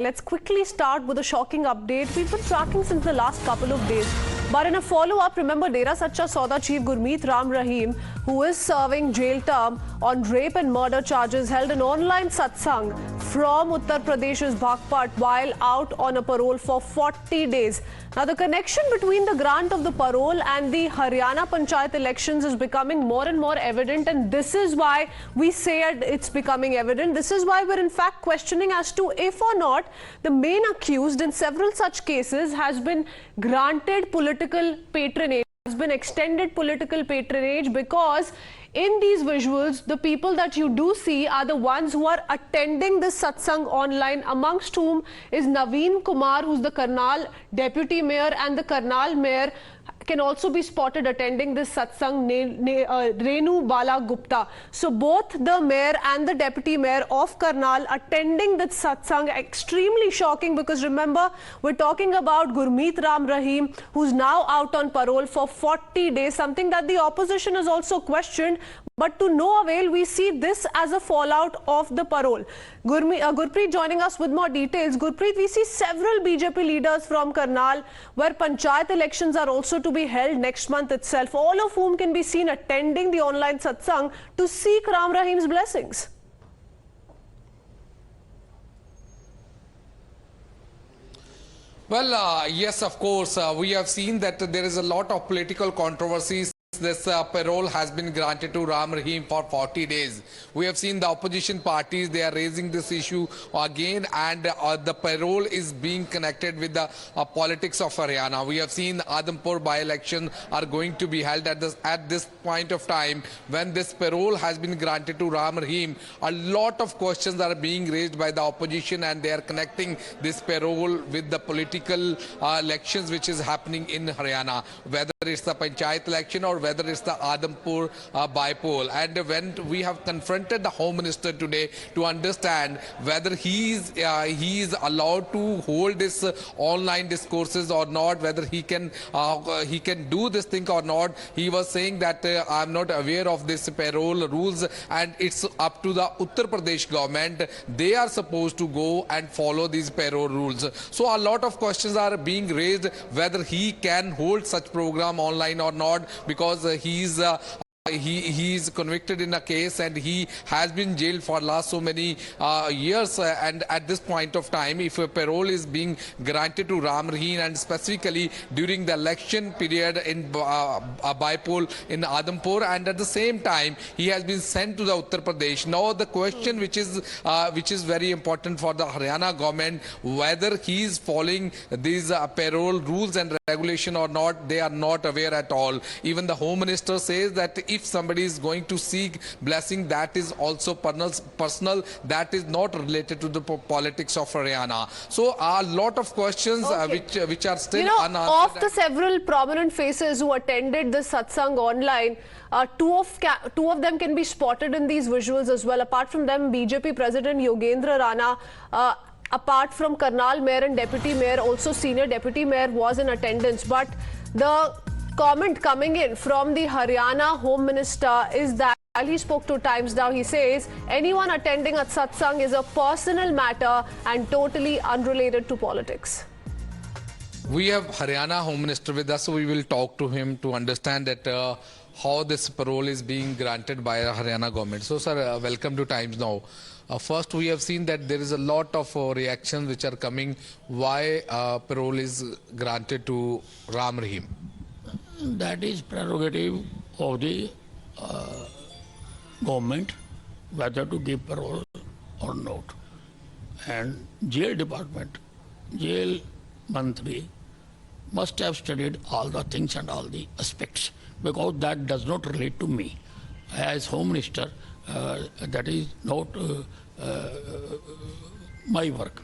Let's quickly start with a shocking update we've been tracking since the last couple of days. But in a follow-up, remember Dera Sacha Sauda Chief Gurmeet Ram Rahim, who is serving jail term on rape and murder charges, held an online satsang from Uttar Pradesh's Bhagpat while out on a parole for 40 days. Now, the connection between the grant of the parole and the Haryana Panchayat elections is becoming more and more evident, and this is why we say it's becoming evident. This is why we're in fact questioning as to if or not the main accused in several such cases has been granted political patronage, has been extended political patronage, because in these visuals, the people that you do see are the ones who are attending this satsang online, amongst whom is Naveen Kumar, who's the Karnal deputy mayor, and the Karnal mayor can also be spotted attending this satsang, Renu Bala Gupta. So both the mayor and the deputy mayor of Karnal attending this satsang. Extremely shocking, because remember, we're talking about Gurmeet Ram Rahim, who's now out on parole for 40 days, something that the opposition has also questioned. But to no avail, we see this as a fallout of the parole. Gurpreet joining us with more details. Gurpreet, we see several BJP leaders from Karnal, where Panchayat elections are also to be held next month itself, all of whom can be seen attending the online satsang to seek Ram Rahim's blessings. Well, yes, of course, we have seen that there is a lot of political controversies. This parole has been granted to Ram Rahim for 40 days. We have seen the opposition parties, they are raising this issue again, and the parole is being connected with the politics of Haryana. We have seen Adhampur by-election are going to be held at this point of time. When this parole has been granted to Ram Rahim, a lot of questions are being raised by the opposition, and they are connecting this parole with the political elections which is happening in Haryana, whether it's the Panchayat election or whether it's the Adhampur by-poll. And when we have confronted the Home Minister today to understand whether he is allowed to hold this online discourses or not, whether he can do this thing or not, he was saying that I'm not aware of this parole rules, and it's up to the Uttar Pradesh government. They are supposed to go and follow these parole rules. So a lot of questions are being raised whether he can hold such program online or not, because he is convicted in a case and he has been jailed for last so many years, and at this point of time, if a parole is being granted to Ram Rahim, and specifically during the election period in a by-poll in Adhampur, and at the same time he has been sent to the Uttar Pradesh. Now the question which is very important for the Haryana government, whether he is following these parole rules and regulation or not, they are not aware at all. Even the Home Minister says that if somebody is going to seek blessing, that is also personal, that is not related to the politics of Haryana. So a lot of questions which are still unanswered. Of the several prominent faces who attended the satsang online, two of them can be spotted in these visuals as well. Apart from them, BJP President Yogendra Rana, apart from Karnal Mayor and Deputy Mayor, also Senior Deputy Mayor was in attendance. But the comment coming in from the Haryana Home Minister is that while he spoke to Times Now, he says anyone attending a satsang is a personal matter and totally unrelated to politics. We have Haryana Home Minister with us, so we will talk to him to understand that how this parole is being granted by the Haryana government. So, sir, welcome to Times Now. First, we have seen that there is a lot of reactions which are coming. Why parole is granted to Ram Rahim? That is prerogative of the government whether to give parole or not. And jail department, jail mantri must have studied all the things and all the aspects, because that does not relate to me. As Home Minister, that is not my work.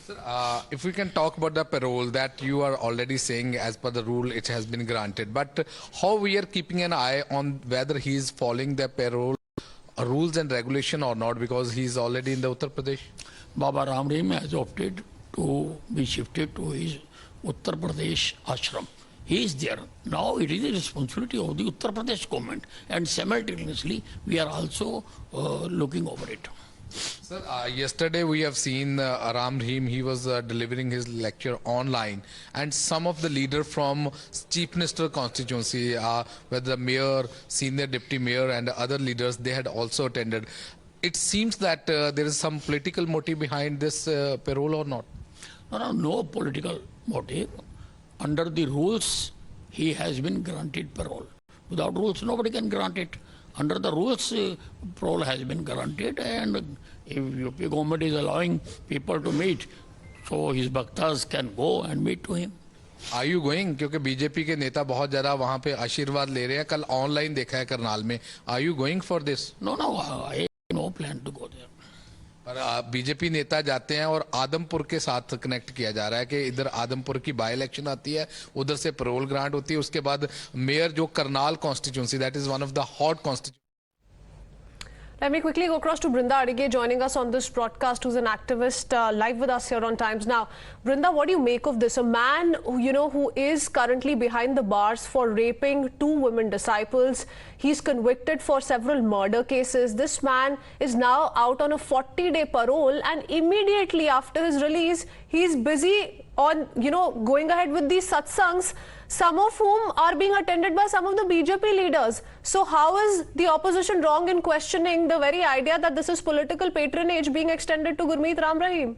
Sir, if we can talk about the parole that you are already saying as per the rule it has been granted, but how we are keeping an eye on whether he is following the parole rules and regulation or not, because he is already in the Uttar Pradesh? Baba Ram Rahim has opted to be shifted to his Uttar Pradesh ashram. He is there. Now it is the responsibility of the Uttar Pradesh government, and simultaneously we are also looking over it. Sir, yesterday we have seen Ram Rahim, he was delivering his lecture online, and some of the leaders from Chief Minister constituency, whether the mayor, senior deputy mayor and other leaders, they had also attended. It seems that there is some political motive behind this parole or not? No political motive. Under the rules, he has been granted parole. Without rules, nobody can grant it. Under the rules, parole has been granted, and if UP government is allowing people to meet, so his bhaktas can go and meet to him. Are you going? क्योंकि BJP के नेता बहुत ज़्यादा वहाँ पे आशीर्वाद ले रहे हैं. कल ऑनलाइन देखा है करनाल में. Are you going for this? No, I have no plan to go there. पर बीजेपी नेता जाते हैं और आदमपुर के साथ कनेक्ट किया जा रहा है कि इधर आदमपुर की बाय इलेक्शन आती है, उधर से पैरोल ग्रांट होती है, उसके बाद मेयर जो Karnal constituency, that is one of the hot constituency. Let me quickly go across to Brinda Adige joining us on this broadcast, who's an activist live with us here on Times Now. Brinda, what do you make of this? A man who is currently behind the bars for raping 2 women disciples. He's convicted for several murder cases. This man is now out on a 40-day parole, and immediately after his release, he's busy on going ahead with these satsangs, some of whom are being attended by some of the BJP leaders. So how is the opposition wrong in questioning the very idea that this is political patronage being extended to Gurmeet Ram Rahim?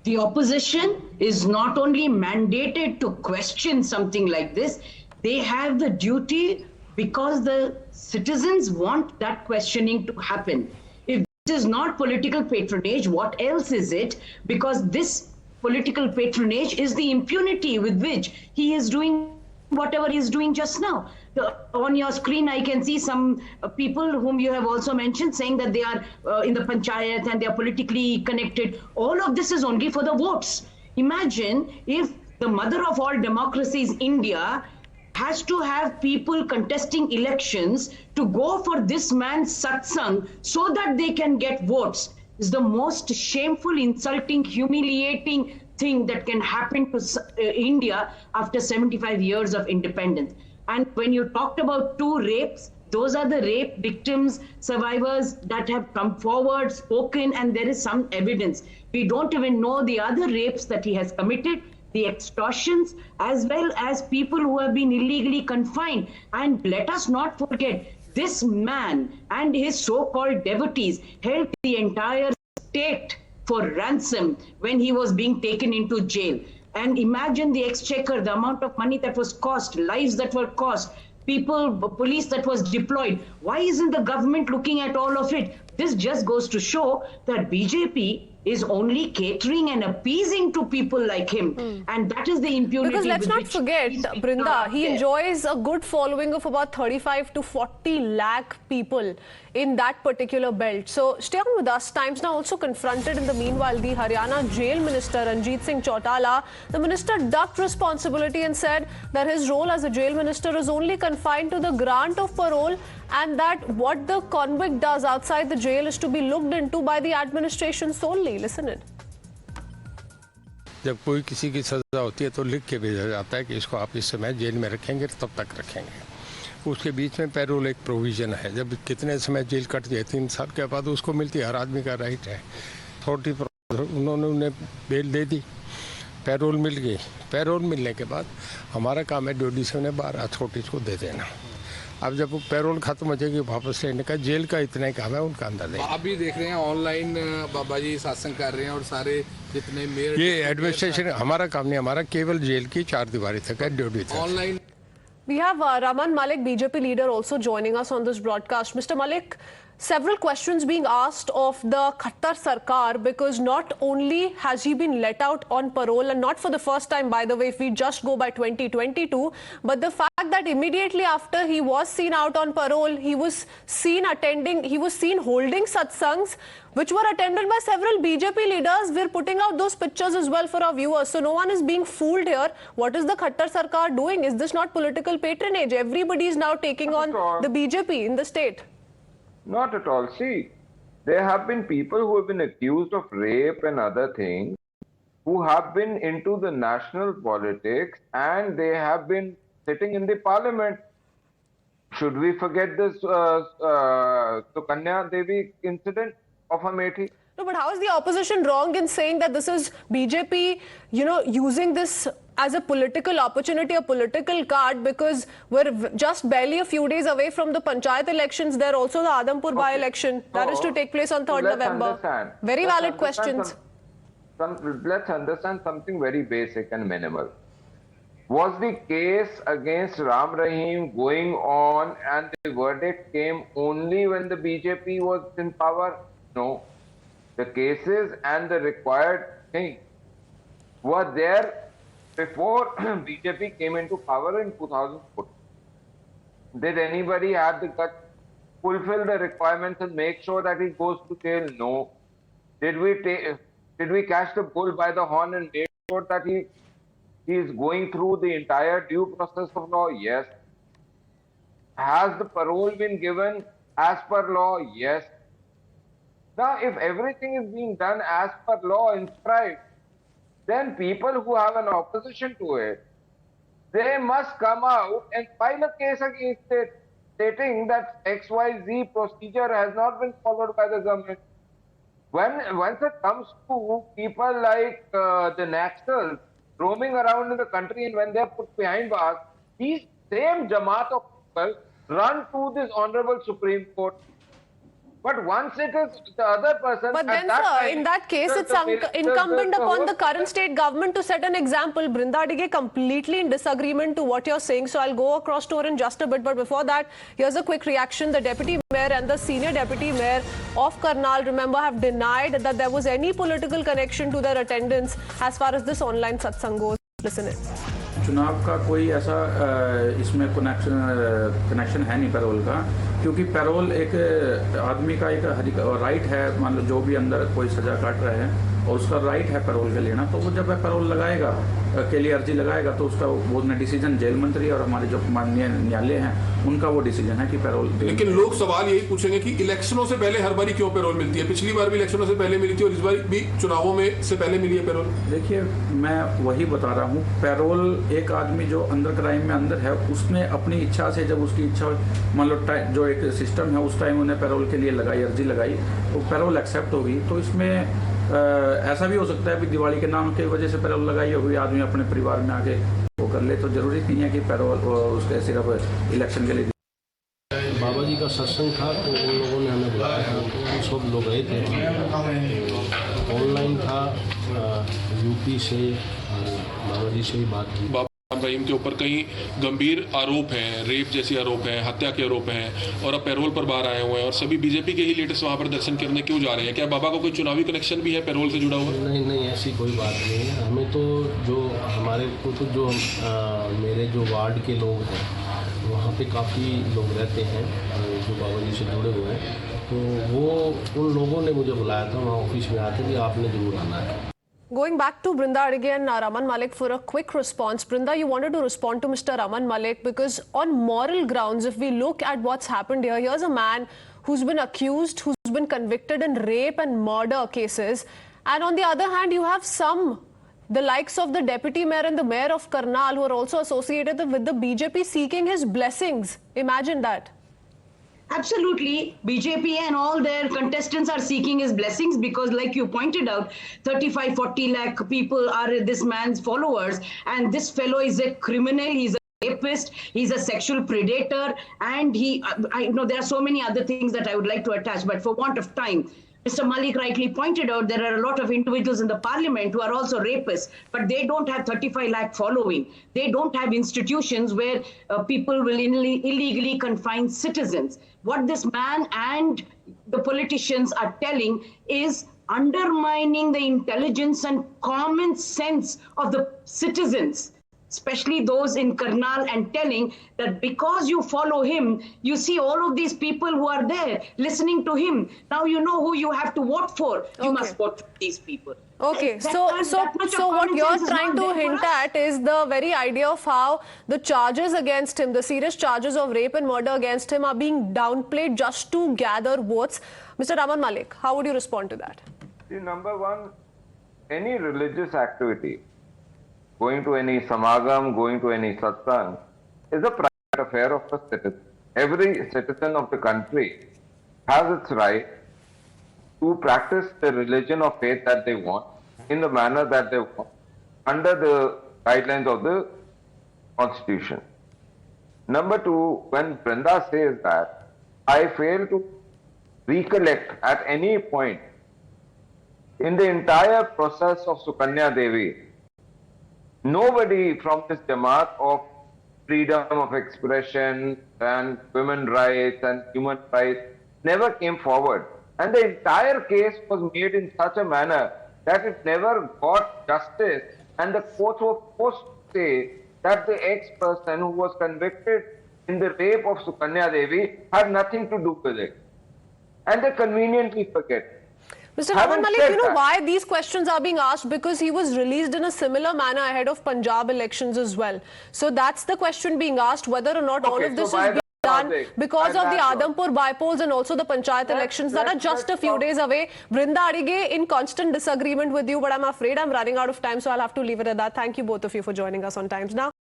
The opposition is not only mandated to question something like this, they have the duty because the citizens want that questioning to happen. If this is not political patronage, what else is it? Because this political patronage is the impunity with which he is doing whatever he is doing just now. On your screen, I can see some people whom you have also mentioned saying that they are in the Panchayat and they are politically connected. All of this is only for the votes. Imagine if the mother of all democracies, India, has to have people contesting elections to go for this man's satsang so that they can get votes. Is the most shameful, insulting, humiliating thing that can happen to India after 75 years of independence. And when you talked about 2 rapes, those are the rape victims, survivors that have come forward, spoken, and there is some evidence. We don't even know the other rapes that he has committed, the extortions, as well as people who have been illegally confined. And let us not forget, this man and his so-called devotees held the entire state for ransom when he was being taken into jail. And imagine the exchequer, the amount of money that was cost, lives that were cost, people, police that was deployed. Why isn't the government looking at all of it? This just goes to show that BJP is only catering and appeasing to people like him. And that is the impunity. Because let's not forget, Brinda, he enjoys a good following of about 35 to 40 lakh people in that particular belt. So stay on with us. Times Now also confronted in the meanwhile the Haryana Jail Minister Ranjit Singh Chautala. The minister ducked responsibility and said that his role as a jail minister is only confined to the grant of parole, and that what the convict does outside the jail is to be looked into by the administration solely. Listen in. जब कोई किसी की सजा होती है तो लिख के भेजा जाता है कि इसको आप इस समय जेल में रखेंगे तब तक रखेंगे. उसके बीच में पैरोल एक प्रोविजन है. जब कितने समय जेल कट जाए 3 साल के बाद उसको मिलती है. हर आदमी का राइट है. उन्होंने उन्हें बेल दे दी, पैरोल मिल गई. पैरोल मिलने के बाद हमारा काम है ड्यूटी से उन्हें 12 छोटी को दे देना. अब जब पैरोल खत्म हो जाएगी वापस लेने का, जेल का इतना ही काम है उनका अंदर नहीं. अभी देख रहे हैं ऑनलाइन बाबा जी सत्संग कर रहे हैं और सारे जितने मेयर, ये एडमिनिस्ट्रेशन हमारा काम नहीं. हमारा केवल जेल की 4 दीवारी तक है ड्यूटी तक. Online. We have Raman Malik, BJP leader, also joining us on this broadcast. Mr. Malik, several questions being asked of the Khattar Sarkar, because not only has he been let out on parole, and not for the first time, by the way, if we just go by 2022, but the fact that immediately after he was seen out on parole, he was seen holding satsangs, which were attended by several BJP leaders. We're putting out those pictures as well for our viewers, so no one is being fooled here. What is the Khattar Sarkar doing? Is this not political patronage? Everybody is now taking on the BJP in the state. Not at all. See, there have been people who have been accused of rape and other things who have been into the national politics and they have been sitting in the parliament. Should we forget this Sukanya Devi incident? of Amethi. No, but how is the opposition wrong in saying that this is BJP, using this as a political opportunity, a political card, because we're just barely a few days away from the Panchayat elections. There also the Adampur by-election that is to take place on 3rd November. Very valid questions. Let's understand something very basic and minimal. Was the case against Ram Rahim going on and the verdict came only when the BJP was in power? No. The cases and the required things were there before BJP came into power in 2014. Did anybody have the guts to fulfill the requirements and make sure that he goes to jail? No. Did we catch the bull by the horn and make sure that he is going through the entire due process of law? Yes. Has the parole been given as per law? Yes. Now, if everything is being done as per law inscribed, then people who have an opposition to it, they must come out and file a case against it, stating that XYZ procedure has not been followed by the government. Once it comes to people like the Naxals roaming around in the country, and when they're put behind bars, these same Jamaat of people run to this Honorable Supreme Court. But once it is the other person... But then, sir, in that case, it's incumbent upon the current state government to set an example. Brinda Dige completely in disagreement to what you're saying, so I'll go across to her in just a bit. But before that, here's a quick reaction. The Deputy Mayor and the Senior Deputy Mayor of Karnal, remember, have denied that there was any political connection to their attendance as far as this online satsang goes. Listen in. चुनाव का कोई ऐसा इसमें connection है नहीं payroll का, क्योंकि payroll एक आदमी का एक राइट है। मान लो जो भी अंदर कोई सजा काट रहे हैं और उसका राइट है पैरोल के लेना, तो वो जब पैरोल लगाएगा के लिए अर्जी लगाएगा तो उसका वो डिसीजन जेल मंत्री और हमारे जो माननीय न्यायालय हैं उनका वो डिसीजन है कि पैरोल। लेकिन लोग सवाल यही पूछेंगे कि इलेक्शनों से पहले हर बारी क्यों पैरोल मिलती है? पिछली बार भी इलेक्शनों से पहले मिली थी और इस बार भी चुनावों में से पहले मिली है पैरोल। देखिए, मैं वही बता रहा हूँ, पैरोल एक आदमी जो अंडर क्राइम में अंदर है, उसने अपनी इच्छा से, जब उसकी इच्छा मान लो जो एक सिस्टम है उस टाइम उन्हें पैरोल के लिए लगाई, अर्जी लगाई, तो पैरोल एक्सेप्ट होगी। तो इसमें ऐसा भी हो सकता है कि दिवाली के नाम की वजह से पैरोल लगाई हुई आदमी अपने परिवार में आके वो कर ले, तो जरूरी नहीं है कि पैरोल उसके सिर्फ इलेक्शन के लिए। बाबा जी का सत्संग था तो उन लोगों ने हमें बुलाया था, तो हम सब लोग गए थे। ऑनलाइन था, यूपी से बाबा जी से ही बात की। राम रहीम के ऊपर कई गंभीर आरोप हैं, रेप जैसे आरोप हैं, हत्या के आरोप हैं, और अब पैरोल पर बाहर आए हुए हैं और सभी बीजेपी के ही लीडर्स वहां पर दर्शन करने क्यों जा रहे हैं? क्या बाबा का कोई चुनावी कनेक्शन भी है पैरोल से जुड़ा हुआ? नहीं, ऐसी कोई बात नहीं है। हमें तो जो हमारे को तो जो मेरे जो वार्ड के लोग हैं वहाँ पे काफ़ी लोग रहते हैं जो बाबा जी से जुड़े हुए हैं, तो वो उन लोगों ने मुझे बुलाया था वहाँ ऑफिस में आके कि आपने जरूर आना है। Going back to Brinda again, Raman Malik, for a quick response. Brinda, you wanted to respond to Mr. Raman Malik because on moral grounds, if we look at what's happened here, here's a man who's been accused, who's been convicted in rape and murder cases. And on the other hand, you have the likes of the Deputy Mayor and the Mayor of Karnal, who are also associated with the BJP, seeking his blessings. Imagine that. Absolutely. BJP and all their contestants are seeking his blessings because, like you pointed out, 35-40 lakh people are this man's followers, and this fellow is a criminal, he's a rapist, he's a sexual predator, and I know there are so many other things that I would like to attach, but for want of time, Mr. Malik rightly pointed out there are a lot of individuals in the parliament who are also rapists, but they don't have 35 lakh following. They don't have institutions where people will illegally confine citizens. What this man and the politicians are telling is undermining the intelligence and common sense of the citizens, especially those in Karnal, and telling that because you follow him, you see all of these people who are there listening to him. Now you know who you have to vote for. You must vote for these people. Okay, so what you're trying to hint at is the very idea of how the charges against him, the serious charges of rape and murder against him, are being downplayed just to gather votes. Mr. Raman Malik, how would you respond to that? See, number one, any religious activity, going to any samagam, going to any satsang, is a private affair of the citizen. Every citizen of the country has its right to practice the religion of faith that they want in the manner that they want under the guidelines of the Constitution. Number two, when Brenda says that, I fail to recollect at any point in the entire process of Sukanya Devi, nobody from this Jamaat of freedom of expression and women's rights and human rights never came forward. And the entire case was made in such a manner that it never got justice, and the court was forced to say that the ex-person who was convicted in the rape of Sukanya Devi had nothing to do with it. And they conveniently forget. Mr. Rahman Malik, you know why these questions are being asked? Because he was released in a similar manner ahead of Punjab elections as well. So that's the question being asked, whether or not all of this is being done because of the Adampur bypolls and also the Panchayat elections that are just a few days away. Brinda Adige in constant disagreement with you, but I'm afraid I'm running out of time, so I'll have to leave it at that. Thank you both of you for joining us on Times Now.